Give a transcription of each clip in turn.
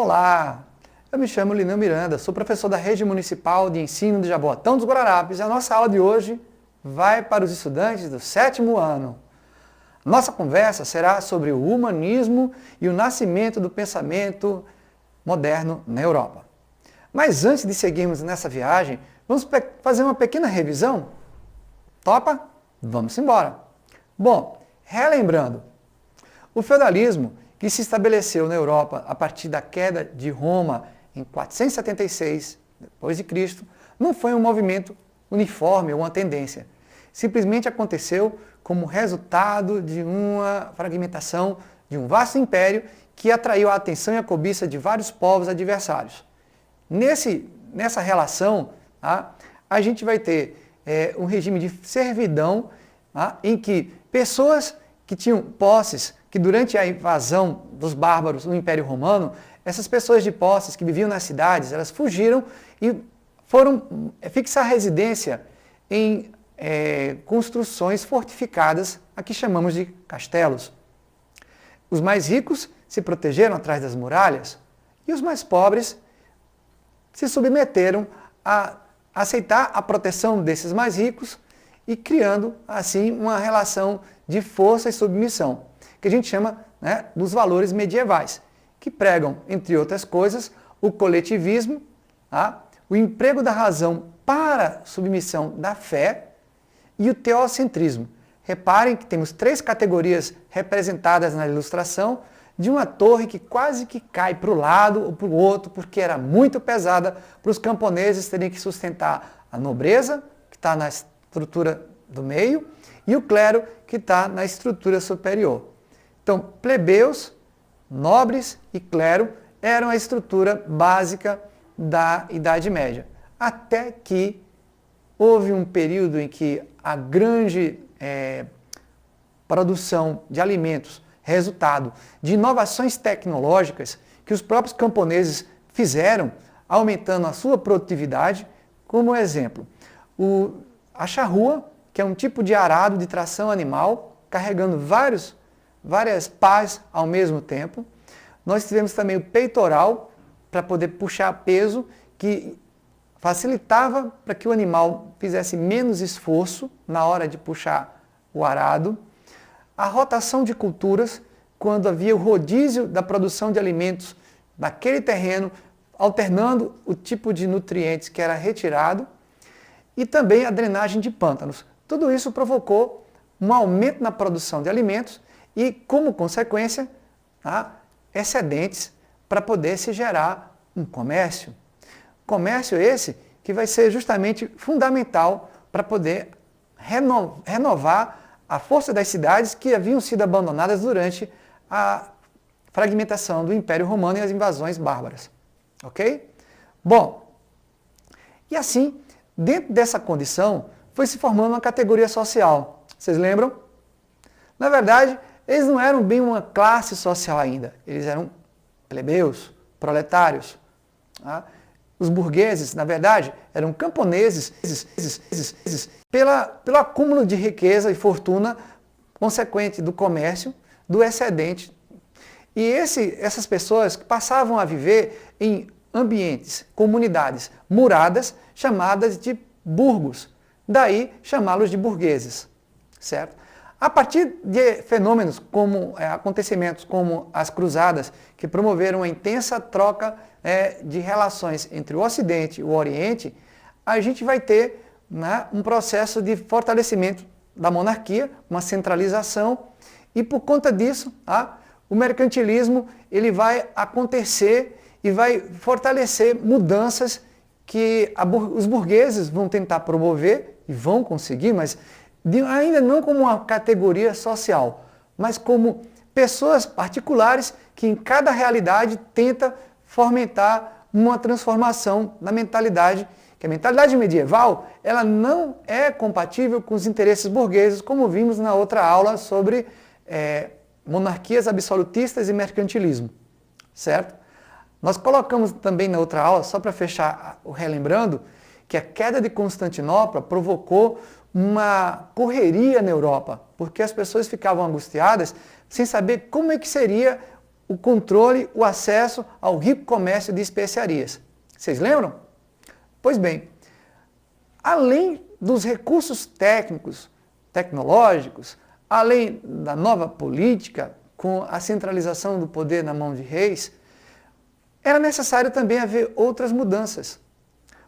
Olá, eu me chamo Lineu Miranda, sou professor da Rede Municipal de Ensino de Jaboatão dos Guararapes e a nossa aula de hoje vai para os estudantes do 7º ano. Nossa conversa será sobre o humanismo e o nascimento do pensamento moderno na Europa. Mas antes de seguirmos nessa viagem, vamos fazer uma pequena revisão? Topa? Vamos embora! Bom, relembrando, o feudalismo que se estabeleceu na Europa a partir da queda de Roma em 476 d.C., não foi um movimento uniforme ou uma tendência. Simplesmente aconteceu como resultado de uma fragmentação de um vasto império que atraiu a atenção e a cobiça de vários povos adversários. Nessa relação, a gente vai ter um regime de servidão em que pessoas que tinham posses, que durante a invasão dos bárbaros no Império Romano, essas pessoas de posses que viviam nas cidades, elas fugiram e foram fixar residência em construções fortificadas, a que chamamos de castelos. Os mais ricos se protegeram atrás das muralhas e os mais pobres se submeteram a aceitar a proteção desses mais ricos e criando, assim, uma relação de força e submissão, que a gente chama dos valores medievais, que pregam, entre outras coisas, o coletivismo, o emprego da razão para submissão da fé e o teocentrismo. Reparem que temos 3 categorias representadas na ilustração de uma torre que quase que cai para o lado ou para o outro, porque era muito pesada para os camponeses terem que sustentar a nobreza, que está na estrutura do meio, e o clero, que está na estrutura superior. Então, plebeus, nobres e clero eram a estrutura básica da Idade Média. Até que houve um período em que a grande produção de alimentos, resultado de inovações tecnológicas que os próprios camponeses fizeram, aumentando a sua produtividade, como exemplo, a charrua, que é um tipo de arado de tração animal, carregando várias pás ao mesmo tempo. Nós tivemos também o peitoral, para poder puxar peso, que facilitava para que o animal fizesse menos esforço na hora de puxar o arado. A rotação de culturas, quando havia o rodízio da produção de alimentos naquele terreno, alternando o tipo de nutrientes que era retirado, e também a drenagem de pântanos. Tudo isso provocou um aumento na produção de alimentos e, como consequência, excedentes para poder se gerar um comércio. Comércio esse que vai ser justamente fundamental para poder renovar a força das cidades que haviam sido abandonadas durante a fragmentação do Império Romano e as invasões bárbaras. Ok? Bom, e assim, dentro dessa condição, foi se formando uma categoria social. Vocês lembram? Na verdade, eles não eram bem uma classe social ainda. Eles eram plebeus, proletários. Os burgueses, na verdade, eram camponeses pelo acúmulo de riqueza e fortuna consequente do comércio, do excedente. E essas pessoas passavam a viver em ambientes, comunidades muradas, chamadas de burgos. Daí chamá-los de burgueses, certo? A partir de fenômenos acontecimentos como as cruzadas, que promoveram uma intensa troca de relações entre o Ocidente e o Oriente, a gente vai ter um processo de fortalecimento da monarquia, uma centralização, e por conta disso, o mercantilismo ele vai acontecer e vai fortalecer mudanças que os burgueses vão tentar promover, e vão conseguir, mas ainda não como uma categoria social, mas como pessoas particulares que em cada realidade tenta fomentar uma transformação na mentalidade, que a mentalidade medieval ela não é compatível com os interesses burgueses, como vimos na outra aula sobre monarquias absolutistas e mercantilismo, certo? Nós colocamos também na outra aula, só para fechar o relembrando, que a queda de Constantinopla provocou uma correria na Europa, porque as pessoas ficavam angustiadas sem saber como é que seria o controle, o acesso ao rico comércio de especiarias. Vocês lembram? Pois bem, além dos recursos técnicos, tecnológicos, além da nova política, com a centralização do poder na mão de reis, era necessário também haver outras mudanças.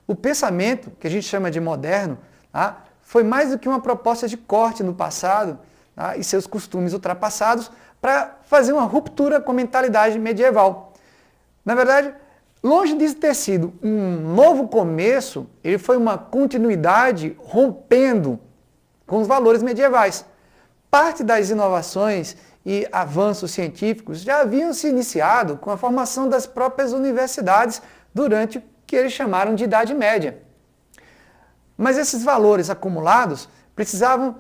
O pensamento, que a gente chama de moderno, tá, foi mais do que uma proposta de corte no passado, tá, e seus costumes ultrapassados para fazer uma ruptura com a mentalidade medieval. Na verdade, longe de ter sido um novo começo, ele foi uma continuidade rompendo com os valores medievais. Parte das inovações e avanços científicos já haviam se iniciado com a formação das próprias universidades durante o que eles chamaram de Idade Média. Mas esses valores acumulados precisavam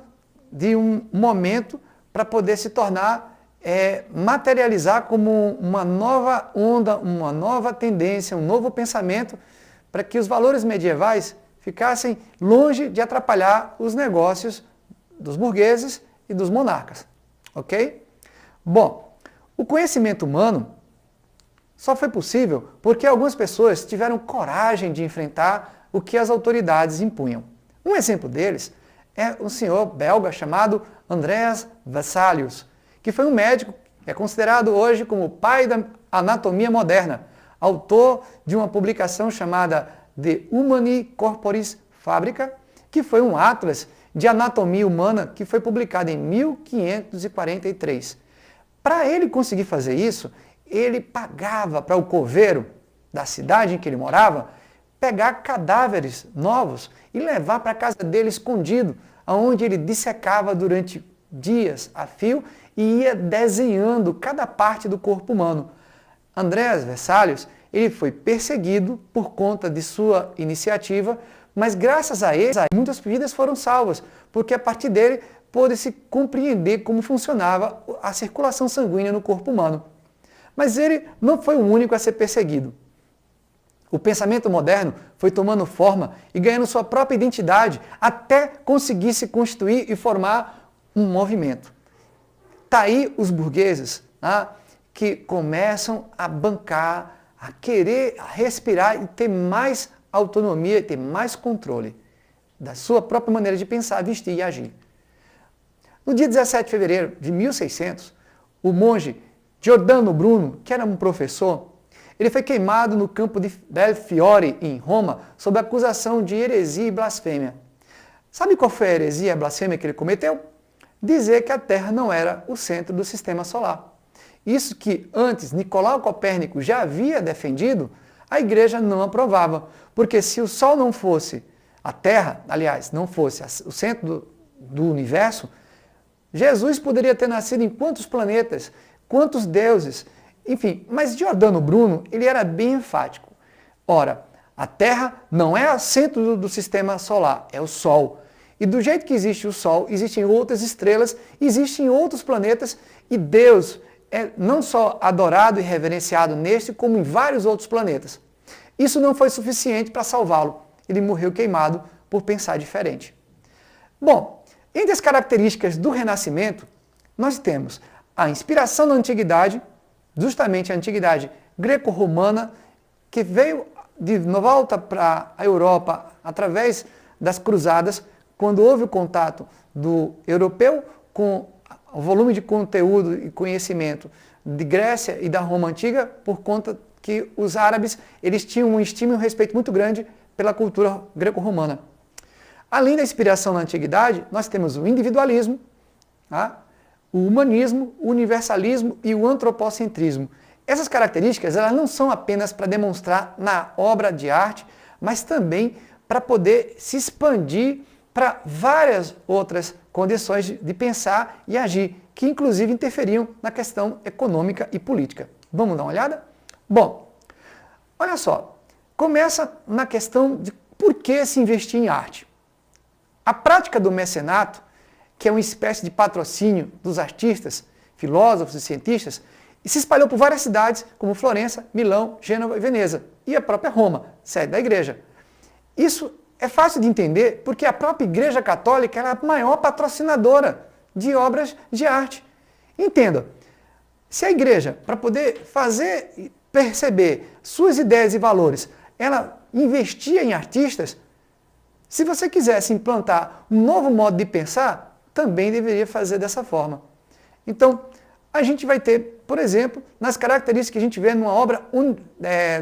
de um momento para poder se tornar, materializar como uma nova onda, uma nova tendência, um novo pensamento, para que os valores medievais ficassem longe de atrapalhar os negócios dos burgueses e dos monarcas. Ok? Bom, o conhecimento humano só foi possível porque algumas pessoas tiveram coragem de enfrentar o que as autoridades impunham. Um exemplo deles é um senhor belga chamado Andreas Vesalius, que foi um médico que é considerado hoje como o pai da anatomia moderna, autor de uma publicação chamada De Humani Corporis Fabrica, que foi um atlas de anatomia humana que foi publicado em 1543. Para ele conseguir fazer isso, ele pagava para o coveiro da cidade em que ele morava pegar cadáveres novos e levar para a casa dele escondido, onde ele dissecava durante dias a fio e ia desenhando cada parte do corpo humano. Andreas Vesalius, ele foi perseguido por conta de sua iniciativa, mas graças a ele, muitas vidas foram salvas, porque a partir dele pôde-se compreender como funcionava a circulação sanguínea no corpo humano. Mas ele não foi o único a ser perseguido. O pensamento moderno foi tomando forma e ganhando sua própria identidade até conseguir se constituir e formar um movimento. Está aí os burgueses, né, que começam a bancar, a querer respirar e ter mais autonomia, ter mais controle da sua própria maneira de pensar, vestir e agir. No dia 17 de fevereiro de 1600, o monge Giordano Bruno, que era um professor, ele foi queimado no campo de Belfiore, em Roma, sob acusação de heresia e blasfêmia. Sabe qual foi a heresia e a blasfêmia que ele cometeu? Dizer que a Terra não era o centro do sistema solar. Isso que antes Nicolau Copérnico já havia defendido, a Igreja não aprovava, porque se o Sol não fosse a Terra, aliás, não fosse o centro do universo, Jesus poderia ter nascido em quantos planetas, quantos deuses, enfim. Mas Giordano Bruno, ele era bem enfático. Ora, a Terra não é o centro do sistema solar, é o Sol. E do jeito que existe o Sol, existem outras estrelas, existem outros planetas, e Deus é não só adorado e reverenciado neste, como em vários outros planetas. Isso não foi suficiente para salvá-lo. Ele morreu queimado por pensar diferente. Bom, entre as características do Renascimento, nós temos a inspiração da Antiguidade, justamente a Antiguidade greco-romana, que veio de volta para a Europa através das cruzadas, quando houve o contato do europeu com o volume de conteúdo e conhecimento de Grécia e da Roma Antiga, por conta que os árabes eles tinham um estima e um respeito muito grande pela cultura greco-romana. Além da inspiração na Antiguidade, nós temos o individualismo, tá? O humanismo, o universalismo e o antropocentrismo. Essas características elas não são apenas para demonstrar na obra de arte, mas também para poder se expandir para várias outras condições de pensar e agir, que inclusive interferiam na questão econômica e política. Vamos dar uma olhada? Bom, olha só, começa na questão de por que se investir em arte. A prática do mecenato, que é uma espécie de patrocínio dos artistas, filósofos e cientistas, e se espalhou por várias cidades, como Florença, Milão, Gênova e Veneza, e a própria Roma, sede da igreja. Isso é fácil de entender porque a própria Igreja Católica era a maior patrocinadora de obras de arte. Entenda, Se a igreja, para poder perceber suas ideias e valores, ela investia em artistas, se você quisesse implantar um novo modo de pensar, também deveria fazer dessa forma. Então, a gente vai ter, por exemplo, nas características que a gente vê numa obra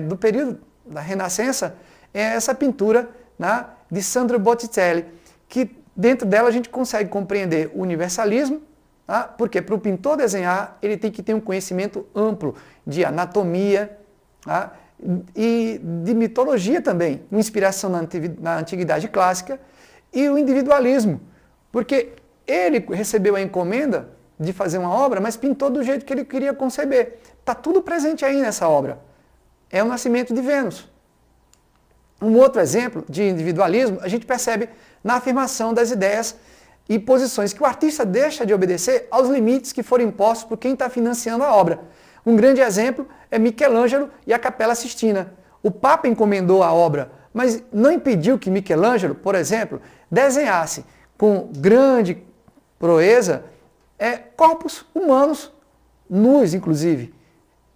do período da Renascença, é essa pintura, né, de Sandro Botticelli, que dentro dela a gente consegue compreender o universalismo, tá? Porque para o pintor desenhar, ele tem que ter um conhecimento amplo de anatomia, tá? E de mitologia também, uma inspiração na antiguidade clássica, e o individualismo, porque ele recebeu a encomenda de fazer uma obra, mas pintou do jeito que ele queria conceber. Está tudo presente aí nessa obra. É o nascimento de Vênus. Um outro exemplo de individualismo a gente percebe na afirmação das ideias e posições que o artista deixa de obedecer aos limites que foram impostos por quem está financiando a obra. Um grande exemplo é Michelangelo e a Capela Sistina. O Papa encomendou a obra, mas não impediu que Michelangelo, por exemplo, desenhasse com grande proeza corpos humanos, nus inclusive,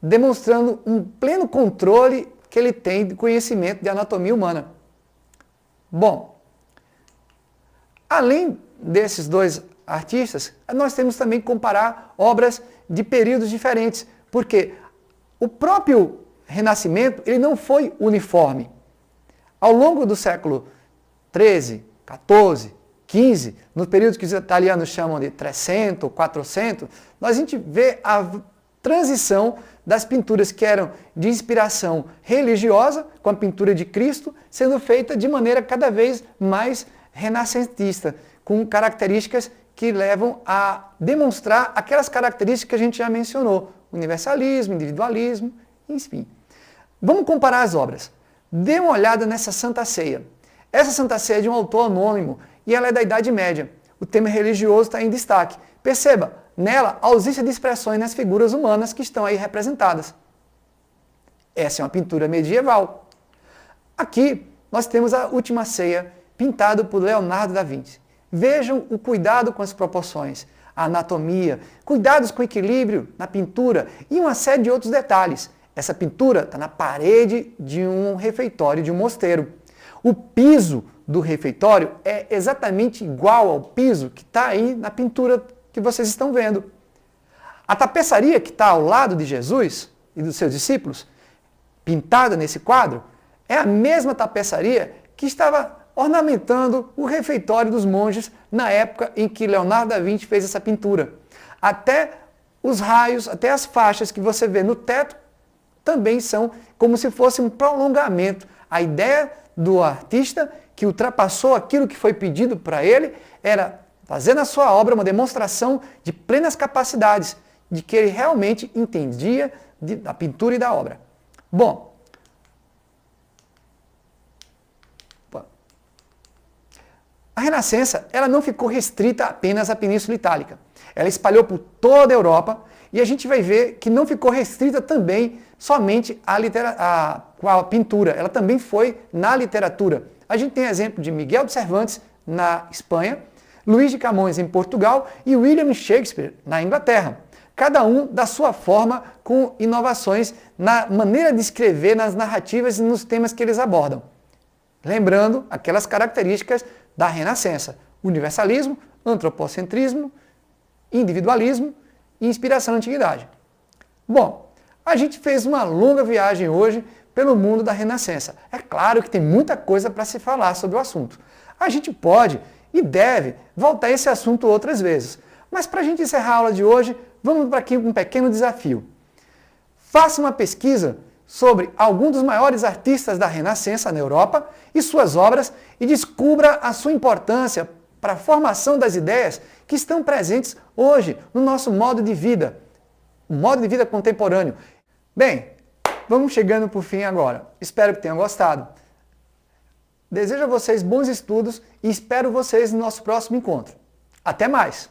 demonstrando um pleno controle que ele tem de conhecimento de anatomia humana. Bom, além desses dois artistas, nós temos também que comparar obras de períodos diferentes, porque o próprio Renascimento ele não foi uniforme. Ao longo do século XIII, XIV, XV, nos períodos que os italianos chamam de 300, 400, a gente vê a transição das pinturas que eram de inspiração religiosa, com a pintura de Cristo, sendo feita de maneira cada vez mais renascentista, com características que levam a demonstrar aquelas características que a gente já mencionou, universalismo, individualismo, enfim. Vamos comparar as obras. Dê uma olhada nessa Santa Ceia. Essa Santa Ceia é de um autor anônimo e ela é da Idade Média. O tema religioso está em destaque. Perceba, nela, a ausência de expressões nas figuras humanas que estão aí representadas. Essa é uma pintura medieval. Aqui, nós temos a Última Ceia, pintada por Leonardo da Vinci. Vejam o cuidado com as proporções, a anatomia, cuidados com o equilíbrio na pintura e uma série de outros detalhes. Essa pintura está na parede de um refeitório, de um mosteiro. O piso do refeitório é exatamente igual ao piso que está aí na pintura que vocês estão vendo. A tapeçaria que está ao lado de Jesus e dos seus discípulos, pintada nesse quadro, é a mesma tapeçaria que estava ornamentando o refeitório dos monges na época em que Leonardo da Vinci fez essa pintura. Até os raios, até as faixas que você vê no teto também são como se fosse um prolongamento. A ideia do artista que ultrapassou aquilo que foi pedido para ele era fazer na sua obra uma demonstração de plenas capacidades, de que ele realmente entendia da pintura e da obra. Bom, a Renascença ela não ficou restrita apenas à Península Itálica. Ela espalhou por toda a Europa e a gente vai ver que não ficou restrita também somente à pintura. Ela também foi na literatura. A gente tem exemplo de Miguel de Cervantes na Espanha, Luís de Camões em Portugal e William Shakespeare na Inglaterra. Cada um da sua forma, com inovações na maneira de escrever, nas narrativas e nos temas que eles abordam. Lembrando aquelas características da Renascença: universalismo, antropocentrismo, individualismo e inspiração na antiguidade. Bom, a gente fez uma longa viagem hoje pelo mundo da Renascença. É claro que tem muita coisa para se falar sobre o assunto. A gente pode e deve voltar a esse assunto outras vezes. Mas para a gente encerrar a aula de hoje, vamos para aqui um pequeno desafio. Faça uma pesquisa sobre algum dos maiores artistas da Renascença na Europa e suas obras e descubra a sua importância para a formação das ideias que estão presentes hoje no nosso modo de vida, o modo de vida contemporâneo. Bem, vamos chegando por fim agora. Espero que tenham gostado. Desejo a vocês bons estudos e espero vocês no nosso próximo encontro. Até mais!